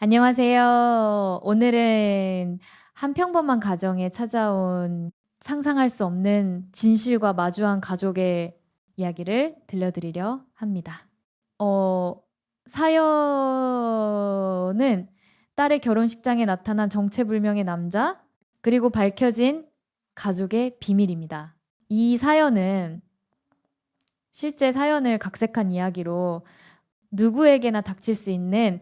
안녕하세요. 오늘은 한 평범한 가정에 찾아온 상상할 수 없는 진실과 마주한 가족의 이야기를 들려드리려 합니다. 어, 사연은 딸의 결혼식장에 나타난 정체불명의 남자, 그리고 밝혀진 가족의 비밀입니다. 이 사연은 실제 사연을 각색한 이야기로 누구에게나 닥칠 수 있는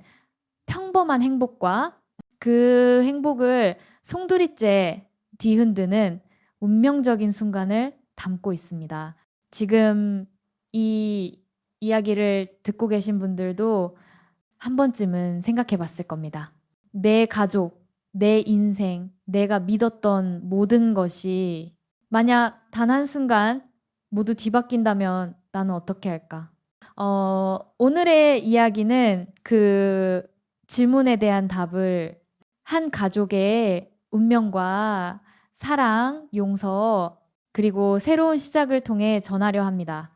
평범한 행복과 그 행복을 송두리째 뒤흔드는 운명적인 순간을 담고 있습니다. 지금 이 이야기를 듣고 계신 분들도 한 번쯤은 생각해 봤을 겁니다. 내 가족, 내 인생, 내가 믿었던 모든 것이 만약 단 한순간 모두 뒤바뀐다면 나는 어떻게 할까? 오늘의 이야기는 그 질문에 대한 답을 한 가족의 운명과 사랑, 용서, 그리고 새로운 시작을 통해 전하려 합니다.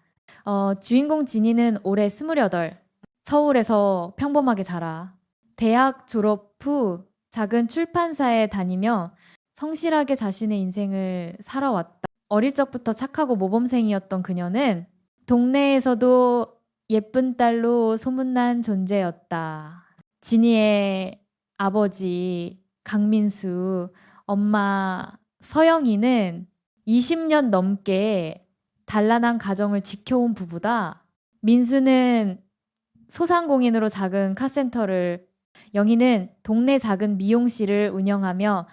주인공 진이는 올해 28, 서울에서 평범하게 자라. 대학 졸업 후 작은 출판사에 다니며 성실하게 자신의 인생을 살아왔다. 어릴 적부터 착하고 모범생이었던 그녀는 동네에서도 예쁜 딸로 소문난 존재였다. 진이의 아버지 강민수, 엄마 서영이는 20년 넘게 단란한 가정을 지켜온 부부다. 민수는 소상공인으로 작은 카센터를, 영희는 동네 작은 미용실을 운영하며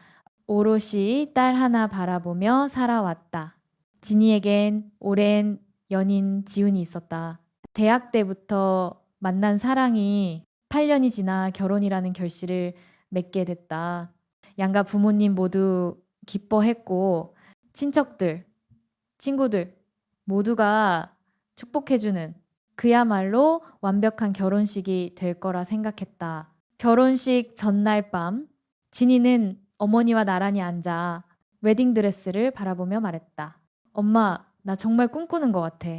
오롯이 딸 하나 바라보며 살아왔다. 진이에겐 오랜 연인 지훈이 있었다. 대학 때부터 만난 사랑이 8년이 지나 결혼이라는 결실을 맺게 됐다. 양가 부모님 모두 기뻐했고 친척들, 친구들 모두가 축복해주는 그야말로 완벽한 결혼식이 될 거라 생각했다. 결혼식 전날 밤 진이는 어머니와 나란히 앉아 웨딩드레스를 바라보며 말했다. 엄마, 나 정말 꿈꾸는 것 같아.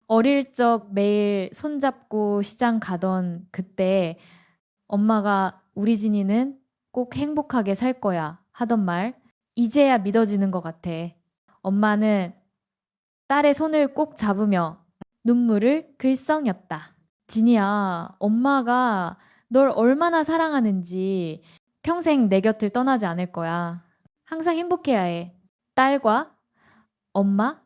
어릴 적 매일 손잡고 시장 가던 그때 엄마가 우리 진이는 꼭 행복하게 살 거야 하던 말 이제야 믿어지는 것 같아. 엄마는 딸의 손을 꼭 잡으며 눈물을 글썽였다. 진이야, 엄마가 널 얼마나 사랑하는지 평생 내 곁을 떠나지 않을 거야. 항상 행복해야 해. 딸과 엄마,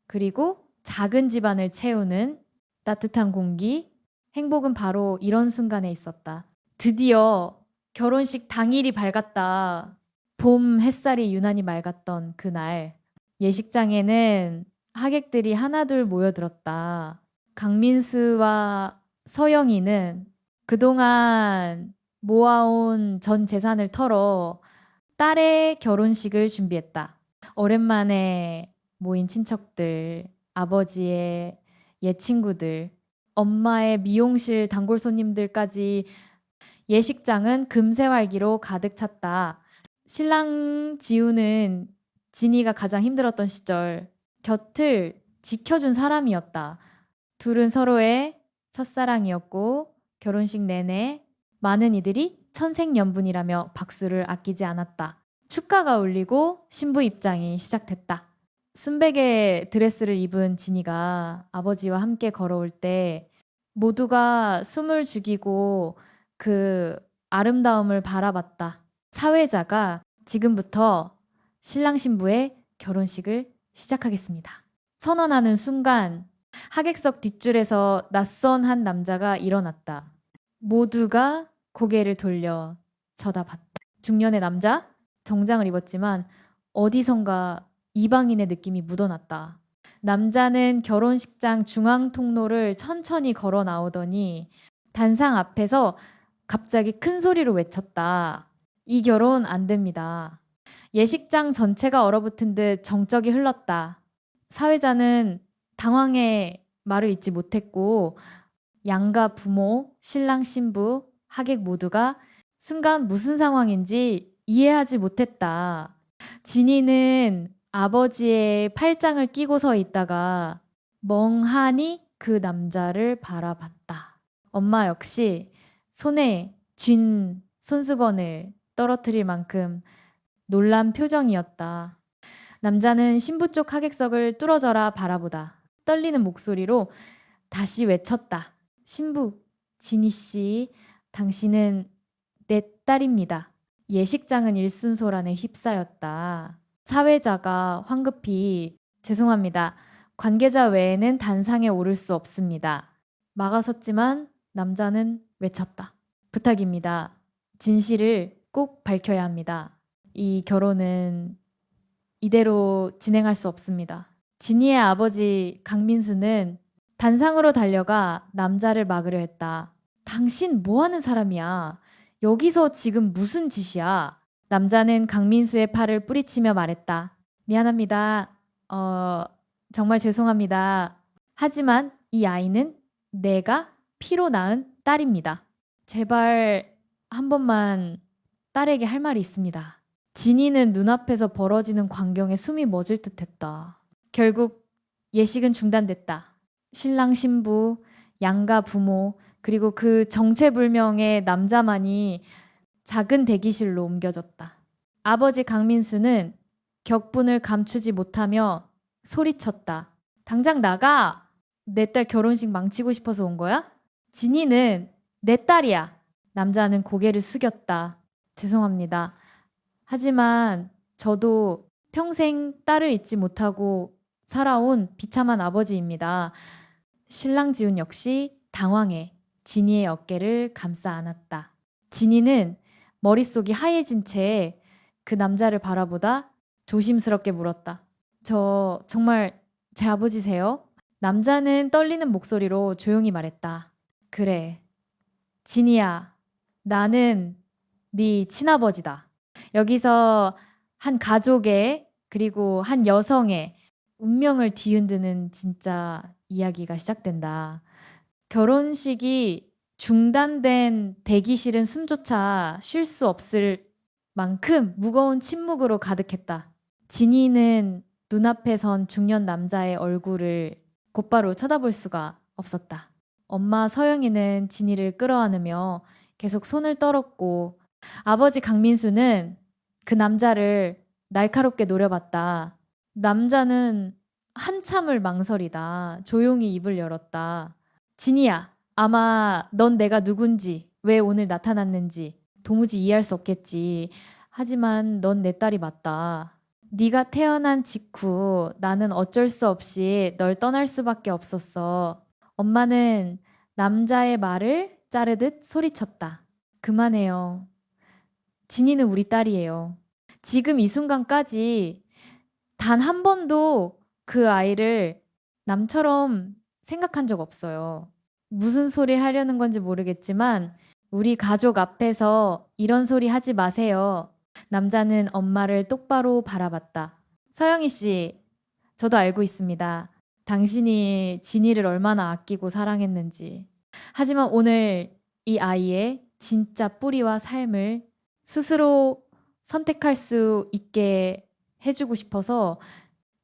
그리고 작은 집안을 채우는 따뜻한 공기, 행복은 바로 이런 순간에 있었다. 드디어 결혼식 당일이 밝았다. 봄 햇살이 유난히 맑았던 그날, 예식장에는 하객들이 하나둘 모여들었다. 강민수와 서영이는 그동안 모아온 전 재산을 털어 딸의 결혼식을 준비했다. 오랜만에 모인 친척들, 아버지의 옛 친구들, 엄마의 미용실 단골 손님들까지 예식장은 금세활기로 가득 찼다. 신랑 지우는 진이가 가장 힘들었던 시절 곁을 지켜준 사람이었다. 둘은 서로의 첫사랑이었고 결혼식 내내 많은 이들이 천생연분이라며 박수를 아끼지 않았다. 축가가 울리고 신부 입장이 시작됐다. 순백의 드레스를 입은 진이가 아버지와 함께 걸어올 때 모두가 숨을 죽이고 그 아름다움을 바라봤다. 사회자가 지금부터 신랑 신부의 결혼식을 시작하겠습니다. 선언하는 순간 하객석 뒷줄에서 낯선 한 남자가 일어났다. 모두가 고개를 돌려 쳐다봤다. 중년의 남자, 정장을 입었지만 어디선가 이방인의 느낌이 묻어났다. 남자는 결혼식장 중앙 통로를 천천히 걸어 나오더니 단상 앞에서 갑자기 큰 소리로 외쳤다. 이 결혼 안 됩니다. 예식장 전체가 얼어붙은 듯 정적이 흘렀다. 사회자는 당황해 말을 잇지 못했고 양가 부모, 신랑 신부, 하객 모두가 순간 무슨 상황인지 이해하지 못했다. 진이는 아버지의 팔짱을 끼고 서 있다가 멍하니 그 남자를 바라봤다. 엄마 역시 손에 쥔 손수건을 떨어뜨릴 만큼 놀란 표정이었다. 남자는 신부 쪽 하객석을 뚫어져라 바라보다 떨리는 목소리로 다시 외쳤다. 신부, 진희 씨, 당신은 내 딸입니다. 예식장은 일순소란에 휩싸였다. 사회자가 황급히 죄송합니다. 관계자 외에는 단상에 오를 수 없습니다. 막아섰지만 남자는 외쳤다. 부탁입니다. 진실을 꼭 밝혀야 합니다. 이 결혼은 이대로 진행할 수 없습니다. 진희의 아버지 강민수는 단상으로 달려가 남자를 막으려 했다. 당신 뭐 하는 사람이야? 여기서 지금 무슨 짓이야? 남자는 강민수의 팔을 뿌리치며 말했다. 미안합니다. 정말 죄송합니다. 하지만 이 아이는 내가 피로 낳은 딸입니다. 제발 한 번만 딸에게 할 말이 있습니다. 진희는 눈앞에서 벌어지는 광경에 숨이 멎을 듯했다. 결국 예식은 중단됐다. 신랑 신부, 양가 부모, 그리고 그 정체불명의 남자만이 작은 대기실로 옮겨졌다. 아버지 강민수는 격분을 감추지 못하며 소리쳤다. 당장 나가! 내 딸 결혼식 망치고 싶어서 온 거야? 진희는 내 딸이야. 남자는 고개를 숙였다. 죄송합니다. 하지만 저도 평생 딸을 잊지 못하고 살아온 비참한 아버지입니다. 신랑 지훈 역시 당황해 진희의 어깨를 감싸 안았다. 진희는 머릿속이 하얘진 채 그 남자를 바라보다 조심스럽게 물었다. 저 정말 제 아버지세요? 남자는 떨리는 목소리로 조용히 말했다. 그래, 진희야, 나는 네 친아버지다. 여기서 한 가족의 그리고 한 여성의 운명을 뒤흔드는 진짜 이야기가 시작된다. 결혼식이 중단된 대기실은 숨조차 쉴 수 없을 만큼 무거운 침묵으로 가득했다. 진희는 눈앞에 선 중년 남자의 얼굴을 곧바로 쳐다볼 수가 없었다. 엄마 서영이는 진희를 끌어안으며 계속 손을 떨었고 아버지 강민수는 그 남자를 날카롭게 노려봤다. 남자는 한참을 망설이다 조용히 입을 열었다. 진희야, 아마 넌 내가 누군지, 왜 오늘 나타났는지 도무지 이해할 수 없겠지. 하지만 넌 내 딸이 맞다. 네가 태어난 직후 나는 어쩔 수 없이 널 떠날 수밖에 없었어. 엄마는 남자의 말을 자르듯 소리쳤다. 그만해요. 진희는 우리 딸이에요. 지금 이 순간까지 단 한 번도 그 아이를 남처럼 생각한 적 없어요. 무슨 소리 하려는 건지 모르겠지만 우리 가족 앞에서 이런 소리 하지 마세요. 남자는 엄마를 똑바로 바라봤다. 서영이 씨, 저도 알고 있습니다. 당신이 진희를 얼마나 아끼고 사랑했는지. 하지만 오늘 이 아이의 진짜 뿌리와 삶을 스스로 선택할 수 있게 해주고 싶어서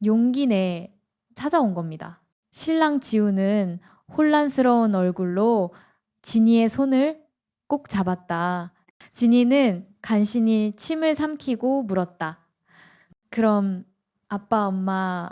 용기 내 찾아온 겁니다. 신랑 지우는 혼란스러운 얼굴로 진희의 손을 꼭 잡았다. 진희는 간신히 침을 삼키고 물었다. 그럼 아빠, 엄마,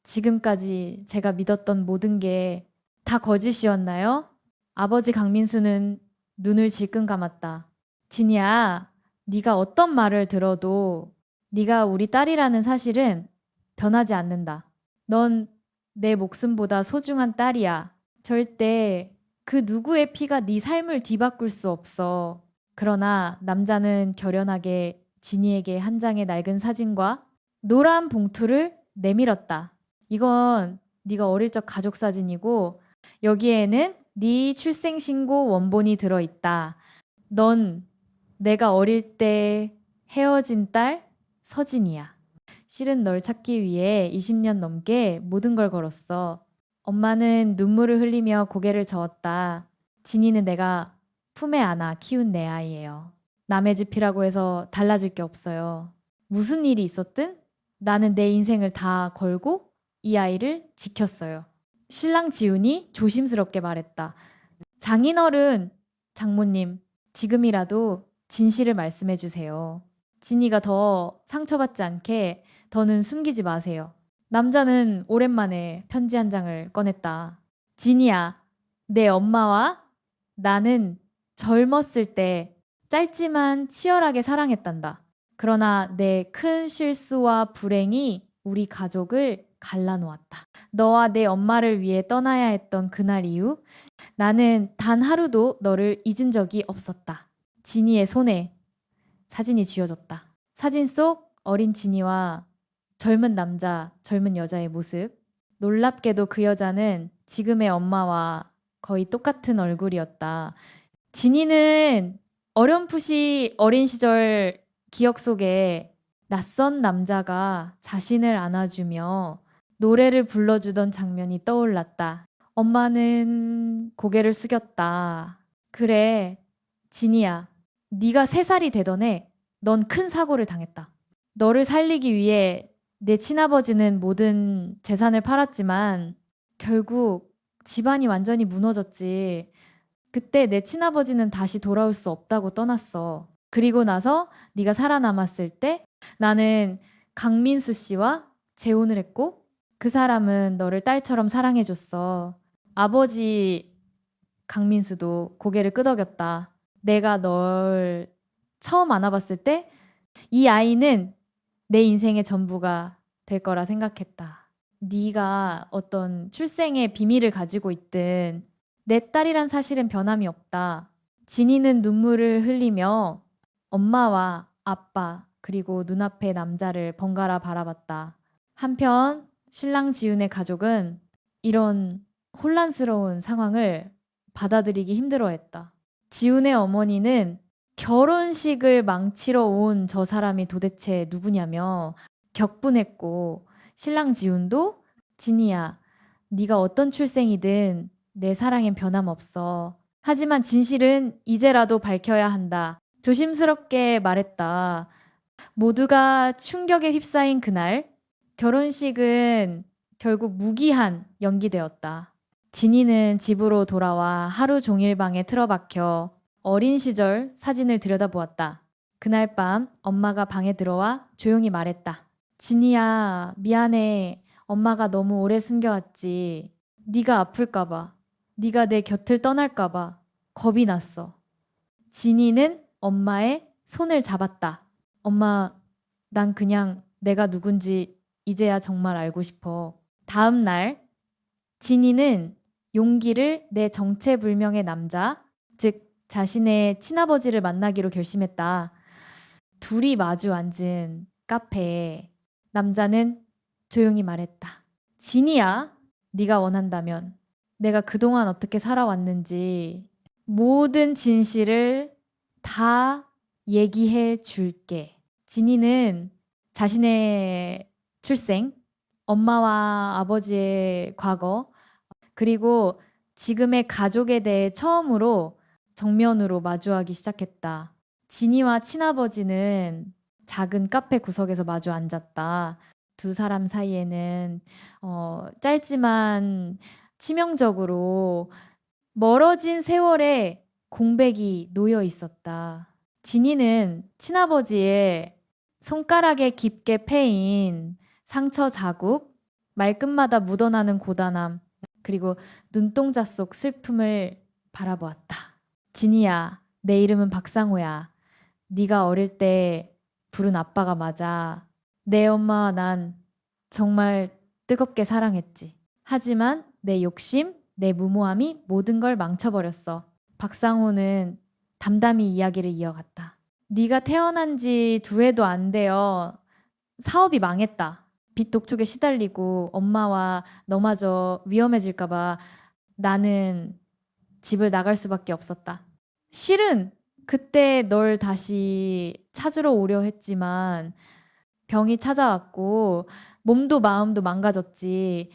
지금까지 제가 믿었던 모든 게 다 거짓이었나요? 아버지 강민수는 눈을 질끈 감았다. 진희야, 네가 어떤 말을 들어도 네가 우리 딸이라는 사실은 변하지 않는다. 넌 내 목숨보다 소중한 딸이야. 절대 그 누구의 피가 네 삶을 뒤바꿀 수 없어. 그러나 남자는 결연하게 진희에게 한 장의 낡은 사진과 노란 봉투를 내밀었다. 이건 네가 어릴 적 가족 사진이고 여기에는 네 출생신고 원본이 들어있다. 넌 내가 어릴 때 헤어진 딸 서진이야. 실은 널 찾기 위해 20년 넘게 모든 걸 걸었어. 엄마는 눈물을 흘리며 고개를 저었다. 진희는 내가 품에 안아 키운 내 아이예요. 남의 집이라고 해서 달라질 게 없어요. 무슨 일이 있었든 나는 내 인생을 다 걸고 이 아이를 지켰어요. 신랑 지훈이 조심스럽게 말했다. 장인어른, 장모님, 지금이라도 진실을 말씀해 주세요. 진이가 더 상처받지 않게 더는 숨기지 마세요. 남자는 오랜만에 편지 한 장을 꺼냈다. 진이야, 내 엄마와 나는 젊었을 때 짧지만 치열하게 사랑했단다. 그러나 내 큰 실수와 불행이 우리 가족을 갈라놓았다. 너와 내 엄마를 위해 떠나야 했던 그날 이후 나는 단 하루도 너를 잊은 적이 없었다. 진이의 손에 사진이 쥐어졌다. 사진 속 어린 진이와 젊은 남자, 젊은 여자의 모습. 놀랍게도 그 여자는 지금의 엄마와 거의 똑같은 얼굴이었다. 진이는 어렴풋이 어린 시절 기억 속에 낯선 남자가 자신을 안아주며 노래를 불러주던 장면이 떠올랐다. 엄마는 고개를 숙였다. 그래, 진이야. 네가 3살이 되던 해 넌 큰 사고를 당했다. 너를 살리기 위해 내 친아버지는 모든 재산을 팔았지만 결국 집안이 완전히 무너졌지. 그때 내 친아버지는 다시 돌아올 수 없다고 떠났어. 그리고 나서 네가 살아남았을 때 나는 강민수 씨와 재혼을 했고 그 사람은 너를 딸처럼 사랑해줬어. 아버지 강민수도 고개를 끄덕였다. 내가 널 처음 안아봤을 때 이 아이는 내 인생의 전부가 될 거라 생각했다. 네가 어떤 출생의 비밀을 가지고 있든 내 딸이란 사실은 변함이 없다. 진이는 눈물을 흘리며 엄마와 아빠 그리고 눈앞의 남자를 번갈아 바라봤다. 한편 신랑 지훈의 가족은 이런 혼란스러운 상황을 받아들이기 힘들어했다. 지훈의 어머니는 결혼식을 망치러 온 저 사람이 도대체 누구냐며 격분했고 신랑 지훈도 진이야, 네가 어떤 출생이든 내 사랑엔 변함없어. 하지만 진실은 이제라도 밝혀야 한다. 조심스럽게 말했다. 모두가 충격에 휩싸인 그날 결혼식은 결국 무기한 연기되었다. 진이는 집으로 돌아와 하루 종일 방에 틀어박혀 어린 시절 사진을 들여다보았다. 그날 밤 엄마가 방에 들어와 조용히 말했다. 진이야, 미안해. 엄마가 너무 오래 숨겨왔지. 네가 아플까봐, 네가 내 곁을 떠날까봐 겁이 났어. 진이는 엄마의 손을 잡았다. 엄마, 난 그냥 내가 누군지 이제야 정말 알고 싶어. 다음 날 진이는 용기를 내 정체불명의 남자, 즉 자신의 친아버지를 만나기로 결심했다. 둘이 마주 앉은 카페에 남자는 조용히 말했다. 진이야, 네가 원한다면 내가 그동안 어떻게 살아왔는지 모든 진실을 다 얘기해 줄게. 진이는 자신의 출생, 엄마와 아버지의 과거, 그리고 지금의 가족에 대해 처음으로 정면으로 마주하기 시작했다. 진이와 친아버지는 작은 카페 구석에서 마주 앉았다. 두 사람 사이에는 짧지만 치명적으로 멀어진 세월의 공백이 놓여 있었다. 진이는 친아버지의 손가락에 깊게 패인 상처 자국, 말끝마다 묻어나는 고단함, 그리고 눈동자 속 슬픔을 바라보았다. 진이야, 내 이름은 박상호야. 네가 어릴 때 부른 아빠가 맞아. 내 엄마와 난 정말 뜨겁게 사랑했지. 하지만 내 욕심, 내 무모함이 모든 걸 망쳐버렸어. 박상호는 담담히 이야기를 이어갔다. 네가 태어난 지 2해도 안 되어 사업이 망했다. 빚 독촉에 시달리고 엄마와 너마저 위험해질까 봐 나는 집을 나갈 수밖에 없었다. 실은 그때 널 다시 찾으러 오려 했지만 병이 찾아왔고 몸도 마음도 망가졌지.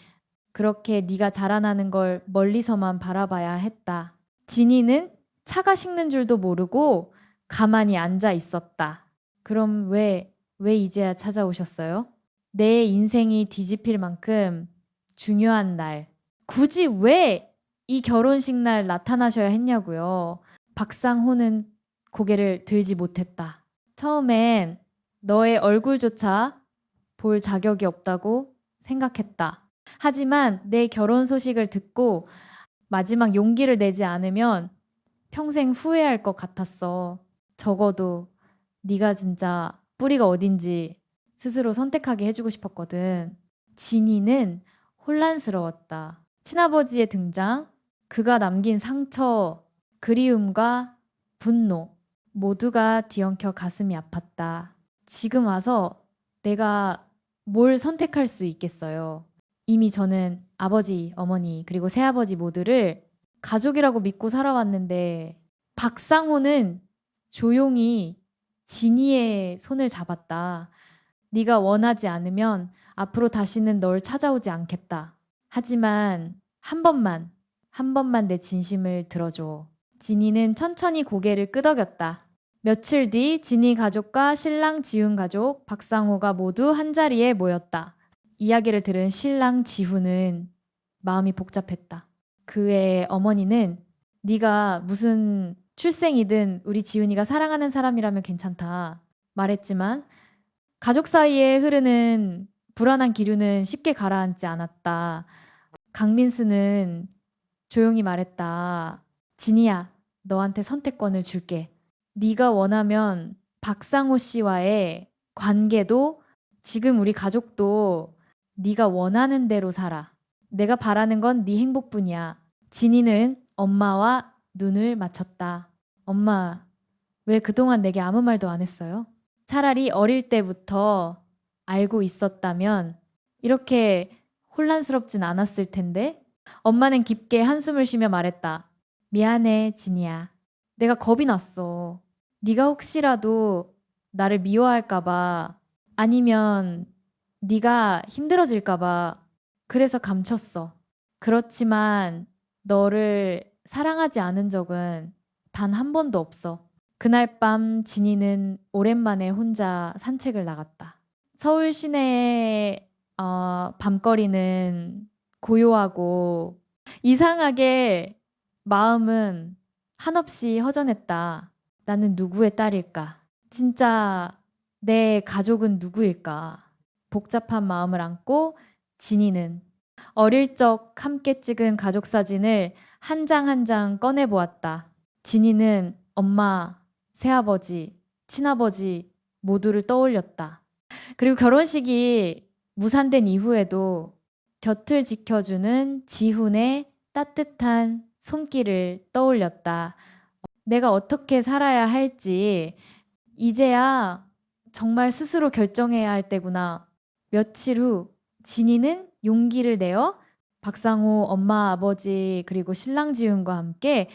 그렇게 네가 자라나는 걸 멀리서만 바라봐야 했다. 진이는 차가 식는 줄도 모르고 가만히 앉아 있었다. 그럼 왜 이제야 찾아오셨어요? 내 인생이 뒤집힐 만큼 중요한 날. 굳이 왜 이 결혼식 날 나타나셔야 했냐고요. 박상호는 고개를 들지 못했다. 처음엔 너의 얼굴조차 볼 자격이 없다고 생각했다. 하지만 내 결혼 소식을 듣고 마지막 용기를 내지 않으면 평생 후회할 것 같았어. 적어도 네가 진짜 뿌리가 어딘지 스스로 선택하게 해주고 싶었거든. 진이는 혼란스러웠다. 친아버지의 등장, 그가 남긴 상처, 그리움과 분노 모두가 뒤엉켜 가슴이 아팠다. 지금 와서 내가 뭘 선택할 수 있겠어요. 이미 저는 아버지, 어머니, 그리고 새아버지 모두를 가족이라고 믿고 살아왔는데 박상호는 조용히 진이의 손을 잡았다. 네가 원하지 않으면 앞으로 다시는 널 찾아오지 않겠다. 하지만 한 번만 내 진심을 들어줘. 진이는 천천히 고개를 끄덕였다. 며칠 뒤 진이 가족과 신랑 지훈 가족, 박상호가 모두 한자리에 모였다. 이야기를 들은 신랑 지훈은 마음이 복잡했다. 그의 어머니는 네가 무슨 출생이든 우리 지훈이가 사랑하는 사람이라면 괜찮다 말했지만 가족 사이에 흐르는 불안한 기류는 쉽게 가라앉지 않았다. 강민수는 조용히 말했다. 진이야, 너한테 선택권을 줄게. 네가 원하면 박상호 씨와의 관계도 지금 우리 가족도 네가 원하는 대로 살아. 내가 바라는 건 네 행복뿐이야. 진이는 엄마와 눈을 맞췄다. 엄마, 왜 그동안 내게 아무 말도 안 했어요? 차라리 어릴 때부터 알고 있었다면 이렇게 혼란스럽진 않았을 텐데? 엄마는 깊게 한숨을 쉬며 말했다. 미안해, 진이야. 내가 겁이 났어. 네가 혹시라도 나를 미워할까 봐 아니면 네가 힘들어질까 봐 그래서 감췄어. 그렇지만 너를 사랑하지 않은 적은 단 한 번도 없어. 그날 밤 진이는 오랜만에 혼자 산책을 나갔다. 서울 시내의 밤거리는 고요하고 이상하게 마음은 한없이 허전했다. 나는 누구의 딸일까? 진짜 내 가족은 누구일까? 복잡한 마음을 안고 진이는 어릴 적 함께 찍은 가족 사진을 한 장 한 장 꺼내 보았다. 진이는 엄마, 새아버지, 친아버지 모두를 떠올렸다. 그리고 결혼식이 무산된 이후에도 곁을 지켜주는 지훈의 따뜻한 손길을 떠올렸다. 내가 어떻게 살아야 할지 이제야 정말 스스로 결정해야 할 때구나. 며칠 후 진이는 용기를 내어 박상호 엄마, 아버지 그리고 신랑 지훈과 함께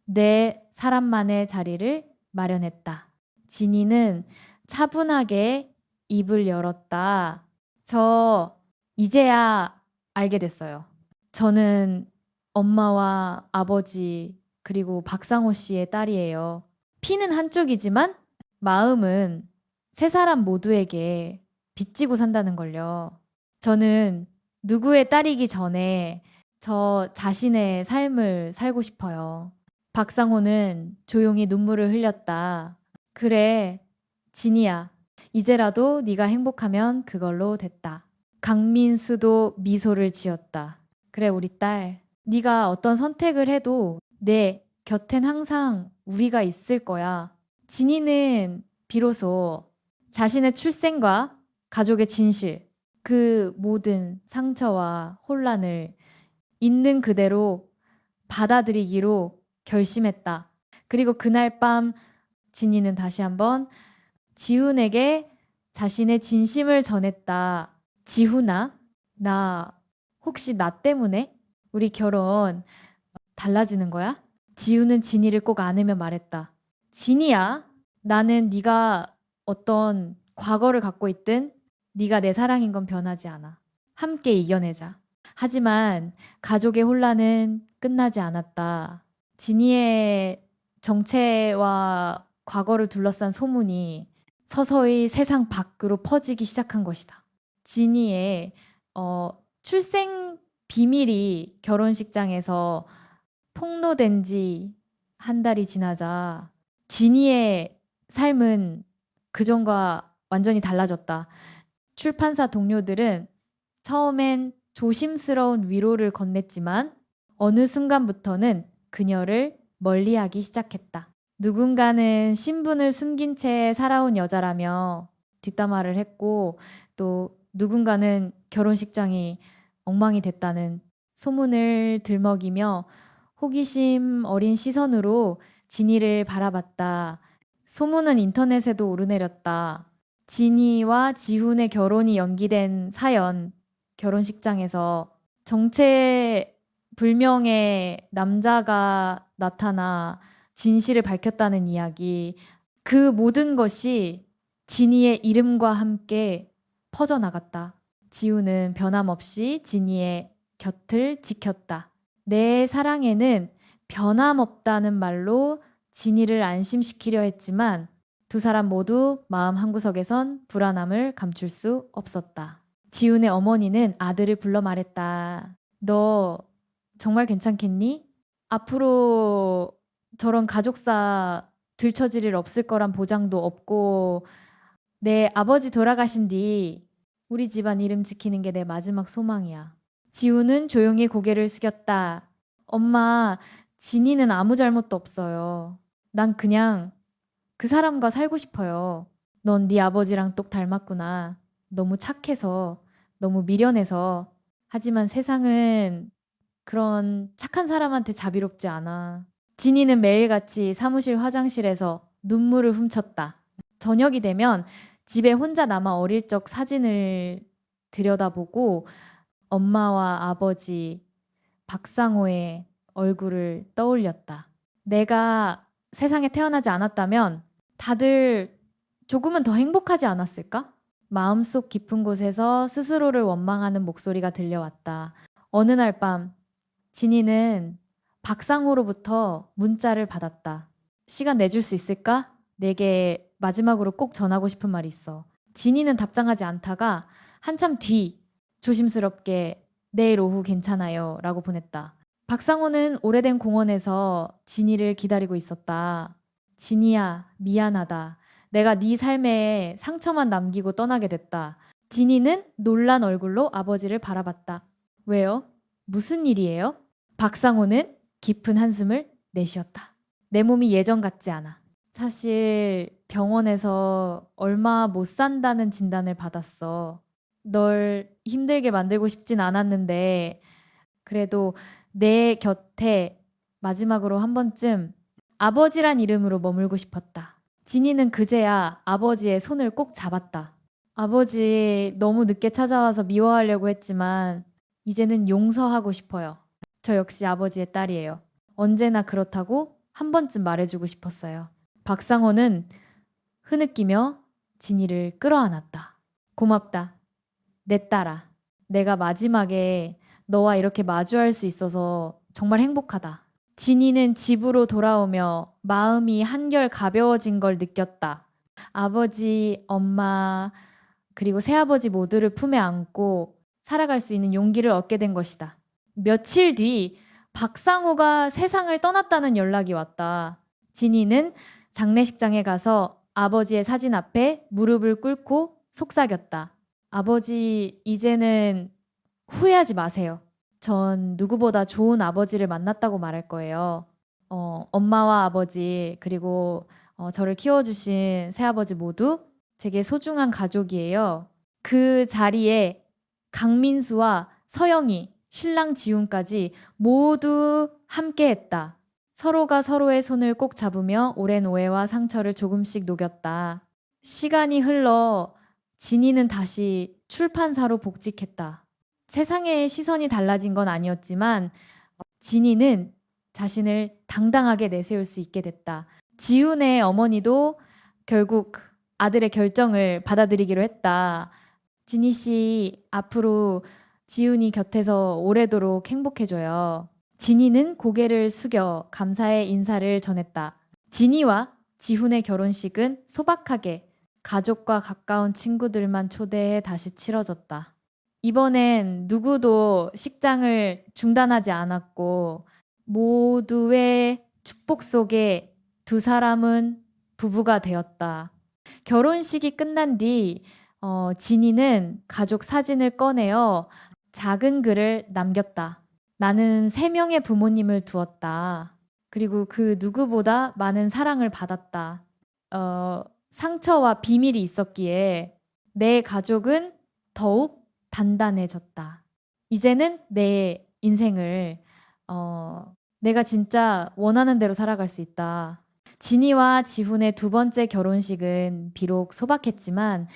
내 사람만의 자리를 마련했다. 진이는 차분하게 입을 열었다. 저 이제야 알게 됐어요. 저는 엄마와 아버지 그리고 박상호 씨의 딸이에요. 피는 한쪽이지만 마음은 세 사람 모두에게 빚지고 산다는 걸요. 저는 누구의 딸이기 전에 저 자신의 삶을 살고 싶어요. 박상호는 조용히 눈물을 흘렸다. 그래, 진이야. 이제라도 네가 행복하면 그걸로 됐다. 강민수도 미소를 지었다. 그래, 우리 딸. 네가 어떤 선택을 해도 내 곁엔 항상 우리가 있을 거야. 진이는 비로소 자신의 출생과 가족의 진실, 그 모든 상처와 혼란을 있는 그대로 받아들이기로 결심했다. 그리고 그날 밤 진이는 다시 한번 지훈에게 자신의 진심을 전했다. 지훈아, 나 혹시 나 때문에 우리 결혼 달라지는 거야? 지훈은 진이를 꼭 안으며 말했다. 진이야, 나는 네가 어떤 과거를 갖고 있든 네가 내 사랑인 건 변하지 않아. 함께 이겨내자. 하지만 가족의 혼란은 끝나지 않았다. 진이의 정체와 과거를 둘러싼 소문이 서서히 세상 밖으로 퍼지기 시작한 것이다. 진이의 출생 비밀이 결혼식장에서 폭로된 지 한 달이 지나자 진이의 삶은 그전과 완전히 달라졌다. 출판사 동료들은 처음엔 조심스러운 위로를 건넸지만 어느 순간부터는 그녀를 멀리하기 시작했다. 누군가는 신분을 숨긴 채 살아온 여자라며 뒷담화를 했고 또 누군가는 결혼식장이 엉망이 됐다는 소문을 들먹이며 호기심 어린 시선으로 진이를 바라봤다. 소문은 인터넷에도 오르내렸다. 진이와 지훈의 결혼이 연기된 사연, 결혼식장에서 정체불명의 남자가 나타나 진실을 밝혔다는 이야기, 그 모든 것이 진이의 이름과 함께 퍼져나갔다. 지훈은 변함없이 진이의 곁을 지켰다. 내 사랑에는 변함없다는 말로 진이를 안심시키려 했지만 두 사람 모두 마음 한구석에선 불안함을 감출 수 없었다. 지훈의 어머니는 아들을 불러 말했다. 너 정말 괜찮겠니? 앞으로 저런 가족사 들춰질 일 없을 거란 보장도 없고 내 아버지 돌아가신 뒤 우리 집안 이름 지키는 게 내 마지막 소망이야. 지훈은 조용히 고개를 숙였다. 엄마, 진이는 아무 잘못도 없어요. 난 그냥 그 사람과 살고 싶어요. 넌 네 아버지랑 똑 닮았구나. 너무 착해서, 너무 미련해서. 하지만 세상은 그런 착한 사람한테 자비롭지 않아. 진이는 매일같이 사무실 화장실에서 눈물을 훔쳤다. 저녁이 되면 집에 혼자 남아 어릴 적 사진을 들여다보고 엄마와 아버지 박상호의 얼굴을 떠올렸다. 내가 세상에 태어나지 않았다면 다들 조금은 더 행복하지 않았을까? 마음속 깊은 곳에서 스스로를 원망하는 목소리가 들려왔다. 어느 날 밤 진이는 박상호로부터 문자를 받았다. 시간 내줄 수 있을까? 내게 마지막으로 꼭 전하고 싶은 말이 있어. 진이는 답장하지 않다가 한참 뒤 조심스럽게 내일 오후 괜찮아요 라고 보냈다. 박상호는 오래된 공원에서 진이를 기다리고 있었다. 진이야, 미안하다. 내가 네 삶에 상처만 남기고 떠나게 됐다. 진이는 놀란 얼굴로 아버지를 바라봤다. 왜요? 무슨 일이에요? 박상호는 깊은 한숨을 내쉬었다. 내 몸이 예전 같지 않아. 사실 병원에서 얼마 못 산다는 진단을 받았어. 널 힘들게 만들고 싶진 않았는데 그래도 내 곁에 마지막으로 한 번쯤 아버지란 이름으로 머물고 싶었다. 진이는 그제야 아버지의 손을 꼭 잡았다. 아버지 너무 늦게 찾아와서 미워하려고 했지만 이제는 용서하고 싶어요. 저 역시 아버지의 딸이에요. 언제나 그렇다고 한 번쯤 말해주고 싶었어요. 박상호는 흐느끼며 진이를 끌어안았다. 고맙다. 내 딸아. 내가 마지막에 너와 이렇게 마주할 수 있어서 정말 행복하다. 진이는 집으로 돌아오며 마음이 한결 가벼워진 걸 느꼈다. 아버지, 엄마, 그리고 새아버지 모두를 품에 안고 살아갈 수 있는 용기를 얻게 된 것이다. 며칠 뒤 박상호가 세상을 떠났다는 연락이 왔다. 진이는 장례식장에 가서 아버지의 사진 앞에 무릎을 꿇고 속삭였다. 아버지, 이제는 후회하지 마세요. 전 누구보다 좋은 아버지를 만났다고 말할 거예요. 엄마와 아버지, 그리고 저를 키워주신 새아버지 모두 제게 소중한 가족이에요. 그 자리에 강민수와 서영이, 신랑 지훈까지 모두 함께 했다. 서로가 서로의 손을 꼭 잡으며 오랜 오해와 상처를 조금씩 녹였다. 시간이 흘러 진이는 다시 출판사로 복직했다. 세상의 시선이 달라진 건 아니었지만 진이는 자신을 당당하게 내세울 수 있게 됐다. 지훈의 어머니도 결국 아들의 결정을 받아들이기로 했다. 진희 씨, 앞으로 지훈이 곁에서 오래도록 행복해줘요. 진희는 고개를 숙여 감사의 인사를 전했다. 진희와 지훈의 결혼식은 소박하게 가족과 가까운 친구들만 초대해 다시 치러졌다. 이번엔 누구도 식장을 중단하지 않았고 모두의 축복 속에 두 사람은 부부가 되었다. 결혼식이 끝난 뒤 진이는 가족 사진을 꺼내어 작은 글을 남겼다. 나는 3명의 부모님을 두었다. 그리고 그 누구보다 많은 사랑을 받았다. 상처와 비밀이 있었기에 내 가족은 더욱 단단해졌다. 이제는 내 인생을 내가 진짜 원하는 대로 살아갈 수 있다. 진이와 지훈의 2번째 결혼식은 비록 소박했지만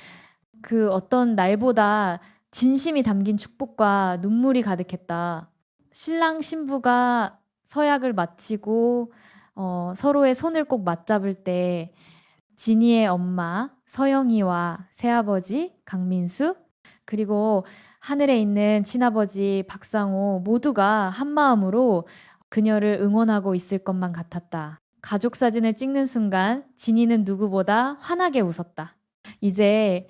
그 어떤 날보다 진심이 담긴 축복과 눈물이 가득했다. 신랑 신부가 서약을 마치고 서로의 손을 꼭 맞잡을 때 진이의 엄마 서영이와 새아버지 강민수 그리고 하늘에 있는 친아버지 박상호 모두가 한마음으로 그녀를 응원하고 있을 것만 같았다. 가족 사진을 찍는 순간 진이는 누구보다 환하게 웃었다. 이제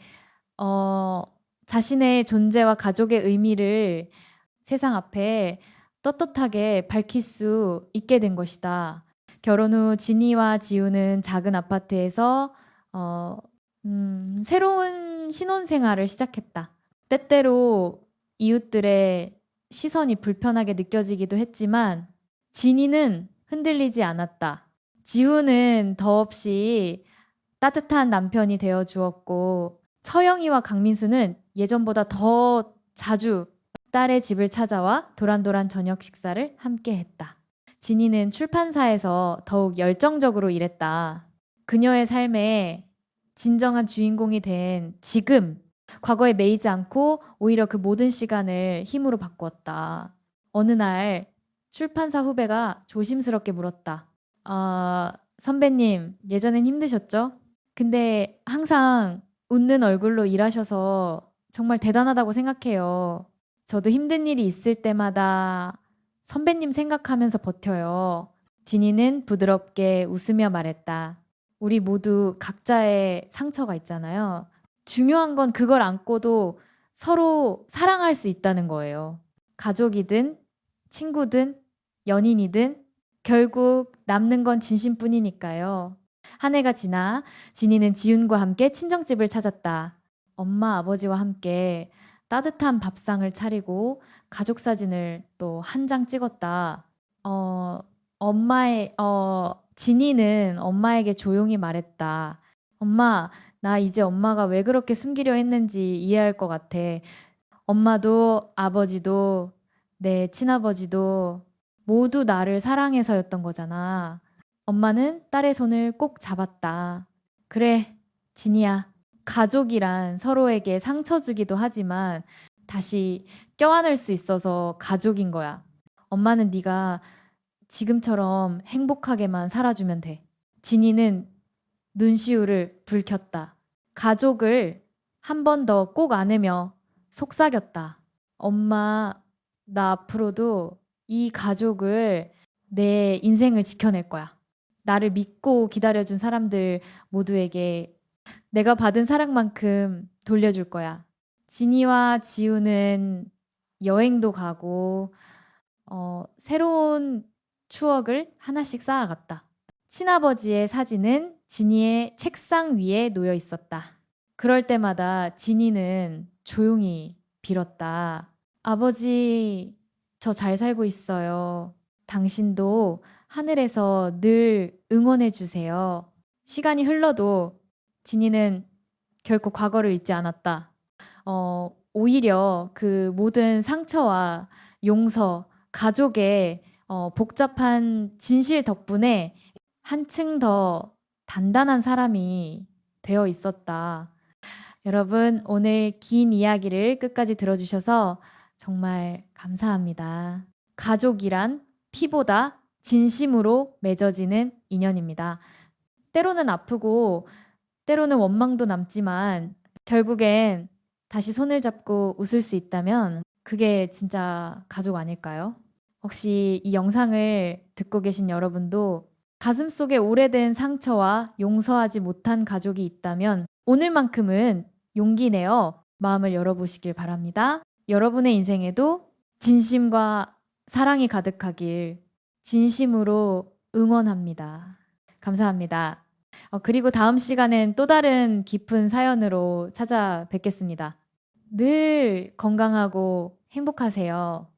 자신의 존재와 가족의 의미를 세상 앞에 떳떳하게 밝힐 수 있게 된 것이다. 결혼 후 진이와 지우는 작은 아파트에서 새로운 신혼생활을 시작했다. 때때로 이웃들의 시선이 불편하게 느껴지기도 했지만 진이는 흔들리지 않았다. 지우는 더없이 따뜻한 남편이 되어 주었고 서영이와 강민수는 예전보다 더 자주 딸의 집을 찾아와 도란도란 저녁 식사를 함께 했다. 진이는 출판사에서 더욱 열정적으로 일했다. 그녀의 삶에 진정한 주인공이 된 지금, 과거에 매이지 않고 오히려 그 모든 시간을 힘으로 바꾸었다. 어느 날 출판사 후배가 조심스럽게 물었다. 선배님, 예전엔 힘드셨죠? 근데 항상 웃는 얼굴로 일하셔서 정말 대단하다고 생각해요. 저도 힘든 일이 있을 때마다 선배님 생각하면서 버텨요. 진이는 부드럽게 웃으며 말했다. 우리 모두 각자의 상처가 있잖아요. 중요한 건 그걸 안고도 서로 사랑할 수 있다는 거예요. 가족이든 친구든 연인이든 결국 남는 건 진심뿐이니까요. 한 해가 지나 진이는 지훈과 함께 친정집을 찾았다. 엄마, 아버지와 함께 따뜻한 밥상을 차리고 가족 사진을 또 한 장 찍었다. 진이는 엄마에게 조용히 말했다. 엄마, 나 이제 엄마가 왜 그렇게 숨기려 했는지 이해할 것 같아. 엄마도 아버지도 내 친아버지도 모두 나를 사랑해서였던 거잖아. 엄마는 딸의 손을 꼭 잡았다. 그래, 진이야. 가족이란 서로에게 상처 주기도 하지만 다시 껴안을 수 있어서 가족인 거야. 엄마는 네가 지금처럼 행복하게만 살아주면 돼. 진이는 눈시울을 붉혔다. 가족을 한 번 더 꼭 안으며 속삭였다. 엄마, 나 앞으로도 이 가족을 내 인생을 지켜낼 거야. 나를 믿고 기다려준 사람들 모두에게 내가 받은 사랑만큼 돌려줄 거야. 진이와 지우는 여행도 가고 새로운 추억을 하나씩 쌓아갔다. 친아버지의 사진은 진이의 책상 위에 놓여 있었다. 그럴 때마다 진이는 조용히 빌었다. 아버지, 저 잘 살고 있어요. 당신도 하늘에서 늘 응원해 주세요. 시간이 흘러도 진이는 결코 과거를 잊지 않았다. 오히려 그 모든 상처와 용서, 가족의 복잡한 진실 덕분에 한층 더 단단한 사람이 되어 있었다. 여러분, 오늘 긴 이야기를 끝까지 들어주셔서 정말 감사합니다. 가족이란 피보다 진심으로 맺어지는 인연입니다. 때로는 아프고 때로는 원망도 남지만 결국엔 다시 손을 잡고 웃을 수 있다면 그게 진짜 가족 아닐까요? 혹시 이 영상을 듣고 계신 여러분도 가슴속에 오래된 상처와 용서하지 못한 가족이 있다면 오늘만큼은 용기 내어 마음을 열어보시길 바랍니다. 여러분의 인생에도 진심과 사랑이 가득하길 진심으로 응원합니다. 감사합니다. 그리고 다음 시간엔 또 다른 깊은 사연으로 찾아뵙겠습니다. 늘 건강하고 행복하세요.